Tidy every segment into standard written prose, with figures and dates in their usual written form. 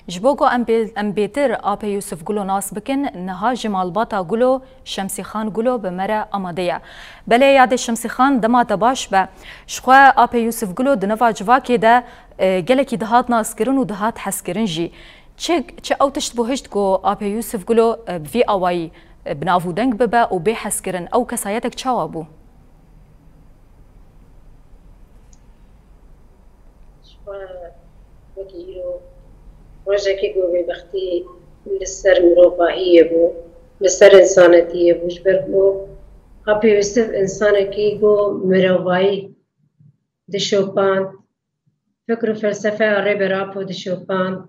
جبوكو ام بيتر ابي يوسف قولو ناس بكن نها جمال باتا قولو شمسي خان قولو بمرا امادية بلي ياد شمسي خان دما تباش با شخوا ابي يوسف قولو دنفا جواكي دا قالكي دهات ناس كرن ودهات حسكرن جي چه او تشتبو هشت كو ابي يوسف قولو بفي اواي بنافو دنگ ببا و بي حسكرن او كسايتك چاوابو روجاكي قوي بختي لسر مروباهية بو لسر إنسانية بو جبركو أبي يوسف إنسانكي قو مروباهي دشوبان فكر فلسفة ريبرابو دشوبان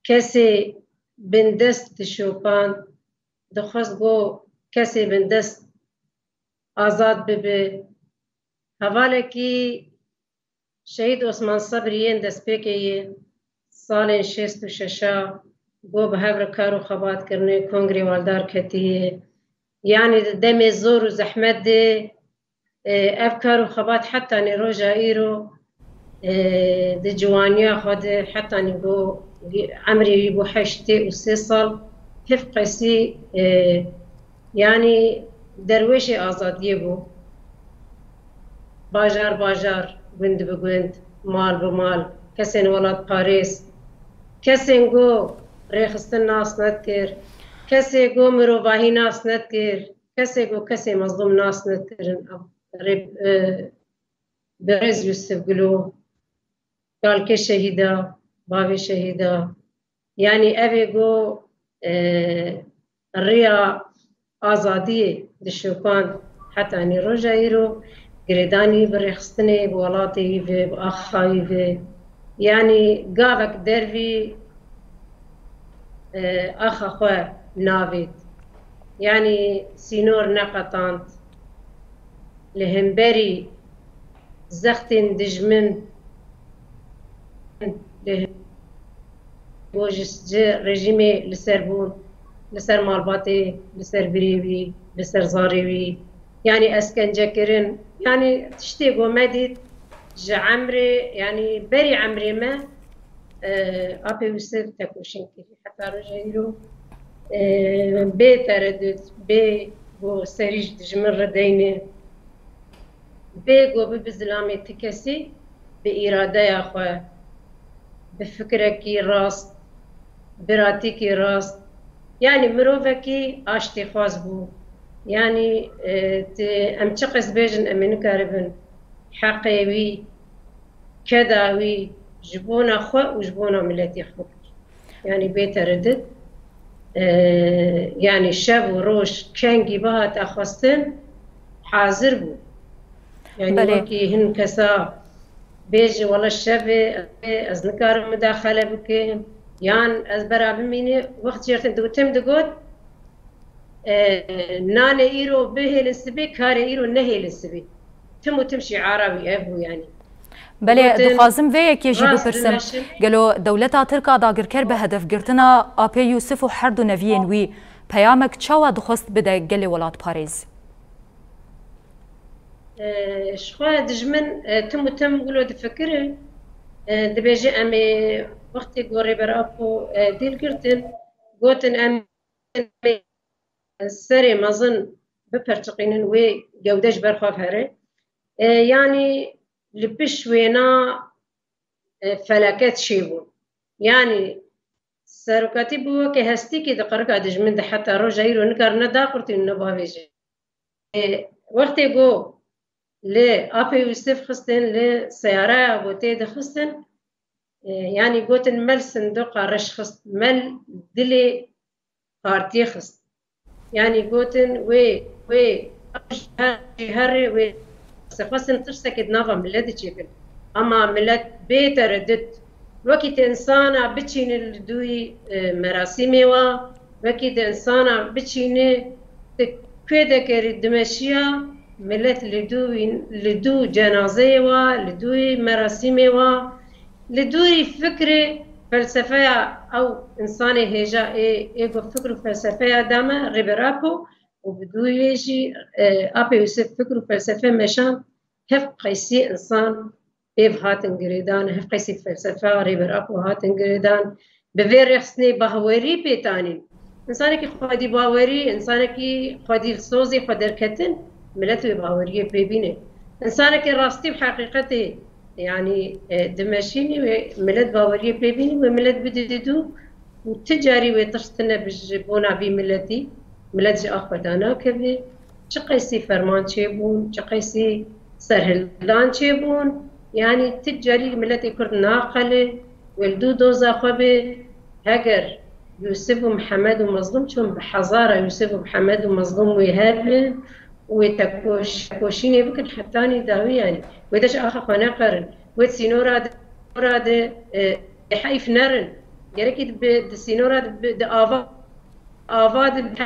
كسي بندست دشوبان دخص قو كسي بندست آزاد ببي هوالكي شهيد عثمان صبريين دست بيكي سالên şêst û şeşa got bi hev re kar û xebatkirinê kongrê waldar ketiye yanî di demê zor û zehmet de ev kar û xebat hetanî roja îro di ciwaniya xwe de hetanî got emirê wî bû heştê û sê sal hiv qesî yanî derwêşê azadiyê bû bajar bajar gund bi gund mal bi mal kesên welat Parêz kesên got rêxistin nas nekir kesê got mirovahî nas nekir kesê got kesê mezlûm nas nekirin Birêz Yûsif Gulo kalkê şehîda bavê şehîda yanî ev ê got rêya azadiyê dişopand hetanî roja îro girêdanî bi rêxistinê bi welatê wî ve bi axa wî ve yanî gavek dervî axa xwe navêt yanî sînor neqetand li hemberî zextên dijmin bû ji rejîmê li ser bûn li ser malbatê li ser birê wî li ser zarê wî yanî eskencekirin yanî tiştê got me dît ji emrê yanî berî emrê me Apê Yûsif tekoşîn kirî heta roja îro bê tereddût bê got serî ji dijmin re deynê bê got bibe zilamê ti kesî bi îradeya xwe bi fikrekî rast bi ratîkê rast yanî mirovekî aştêxwaz bû yanî em çi qes bêjin em ê nikaribin heqê wî keda wî ji bona xwe û ji bona milletê xwe kir yanî bê tereddût yanî şev û roj kengî bihate xwestin hazir bû yanî wekî hin kesa bêje wela şevê ez nikarim midaxele bikim yan ez bera bimînî wextî jî tim digot nanê îro bihêlin sibê karê îro nehêlin sibê tim û tim şiara wî ev bû yanî بله دخوازم وی یکی جی بپرسم گلو دولتا ترکا داگرکر به هدف گرتنا آپی یوسف و هر دو نوین وی پیامک چاوا دخواست بده گلی ولات پاریز شخوا دجمن تم و تم گلو دفکره دبیجه امی وقتی گوری بر آپو دیل گرتن گوتن امی سری مزن بپرچقینن وی گودش برخواف هره یعنی لبش وينا فلكات شيبون يعني سرقاتي بو كهستي كي دقرقا دجمن حتى رجايرو نكر ندا قرتي نباويجي وقت جو ل ابي يوسف خستن ل سياره بوتي دخستن يعني قوتن مل صندوق رش خست مل دلي بارتي خست يعني قوتن وي هري وي خواستن ترسكت نافا ملت تشيكل اما ملت بتردد وقت انسانا بتشين الدوي مراسمي وا وقت انسانا بتشين كده كري دمشيا ملت لدو جنازه وا لدوي مراسمي وا لدوي فكرة فلسفة او انسان هجا ايجو فكر فلسفة داما ريبرابو وبدو يجي أبي يوسف فكر فلسفة مشان هف قيسي إنسان إيف هاتن جريدان هف قيسي فلسفة ريبر أبو هاتن جريدان بفير خصني باوري بيتانين انسانك خدي باوري انسانك خدي الصوزي خدر كتن ملت باوري بيبينه انسانك راستي بحقيقتي يعني دمشيني ملت باوري بيبيني وملت بددو وتجاري وتشتنا بجبونا بملتي ملت اخدانا كبي شقيسي فرمان تشيبون شقيسي سرهلدان تشيبون يعني تجاري ملتي كرد ناقله ولدو دوزا خبي هجر يوسف ومحمد ومظلوم شون بحزارة يوسف ومحمد ومظلوم ويهابل وتكوشيني بكن حتاني داوي يعني ويدش آخر خوانا قرن ويتسينورا ده حيف نرن يركي بسينورا ده آفاد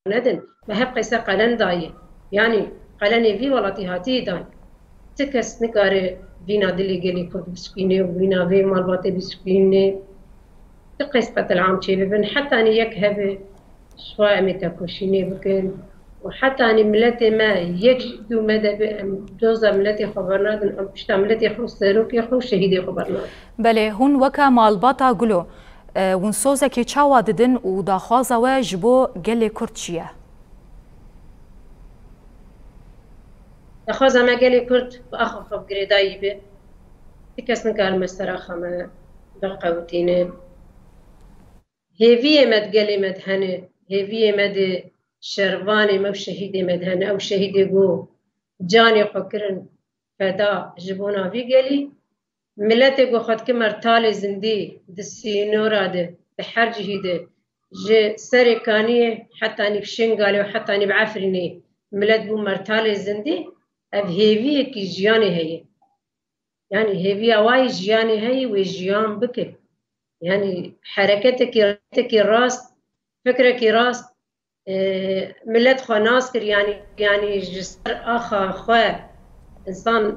ندن بهب قيسا قلن داي يعني قلن في ولاتي هاتي داي تكس نكاري بينا دلي قلي كرد بسكيني وبينا في مالباتي بسكيني قصة العام شي ببن حتى أني يكهب شوية متكوشيني بكن وحتى أني ملتي ما يجدو مدى دوزا ملتي خبرنا أم بشتا ملتي خو سروكي خو شهيدي خبرنا بله هون وكا مالباتا قلو ونسوزا كي چاوا ددن و داخوازا واجبو قلي كرتشيه داخوازا ما قلي كرت بأخو خب قريداي بي تكس نكار مستراخا ما دقاوتيني هيفي مد قلي مد هنه هيفي مد شرباني مو شهيدي مد هنه أو شهيدي جو جاني خكرن فدا جبونا في قلي ملتي جو خد كمر تالي زندي دسينورا ده بحرجه ده جي سريكانية حتى أني بشنغالي وحتى أني بعفريني ملت بو مرتالي زندي أب هيفي كي جياني هي يعني هيفي أواي جياني هي وجيان بكل يعني حركتك راست فكرك راست ملت خو ناسكر يعني جسر اخا خو انسان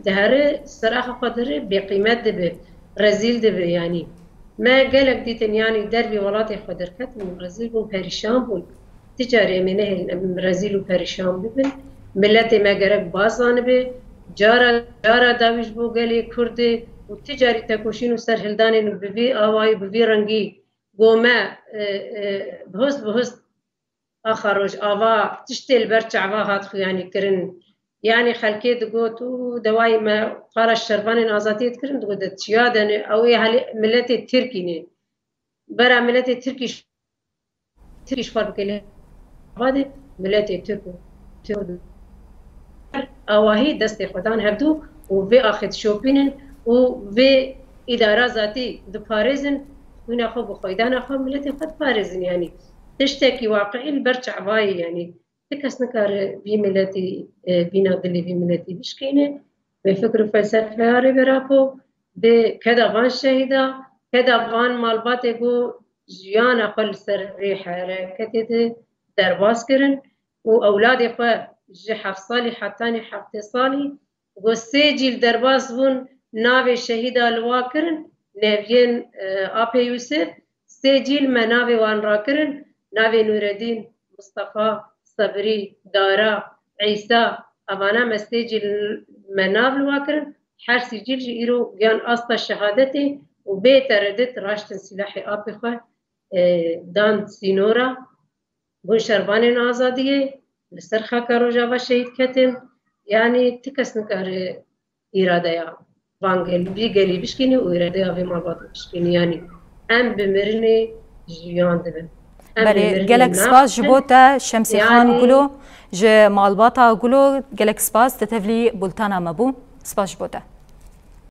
دهره سر اخا قدره بقيمت دبه رزيل دبه يعني ما قالك ديتن يعني دربي ولاتي خدر كت من رزيل بون پریشان بون تجاري منه رزيل و پریشان ببن ملت ما قرق بازان به جارا داوش بو قالي كرده وتجاري تكوشين وسرهلدان ببي آواي ببي رنگي قوما بهست آخروج آوا تشتل برچ عوا هات خو يعني كرن يعني خلكي دقوتو دواي ما قال الشربان آزاتي تكرن دقوت تشيادن أو هالي ملتي التركيني برا ملتي تركيش فرق كله هذا ملتي تركو آواهي دست خدان هبدو وفي آخد شوبينن وفي إدارة ذاتي دو باريزن وين خو بخويدان أخو ملتي خد باريزن يعني تشتكي واقعي البرچ عباي يعني تكس نكار في ملتي بينا دلي في ملتي بشكينه بفكر فلسفة هاري برابو بكذا فان شهيدا كذا فان مالباتي جو جيان أقل سر ريحة كتيت درباس كرن وأولادي خو جي 7 صالي حتاني 7 صالي وسيجي الدرباس بون ناوي شهيدا الواكرن نافين آبي يوسف سيجيل ما ناوي وان راكرن ناوي نور الدين مصطفى صبري دارا عيسى أبانا مستيجيل ما ناوي الواكرن حر سيجيل جيرو جان أسطى شهادتي وبيت ردت راشتن سلاحي آبي خو دان سينورا بون شربان آزادية لسرخا كاروجا شهيد كتن يعني تكس نكار إرادة يا وانجل بيجلي بشكيني وإرادة في مالبات بشكيني يعني أم بمرني جيان دبن بله جالك سباس جبوتا شمسي خان قلو ج مالباتا قلو جالك سباس تتفلي بولتانا مبو سباس جبوتا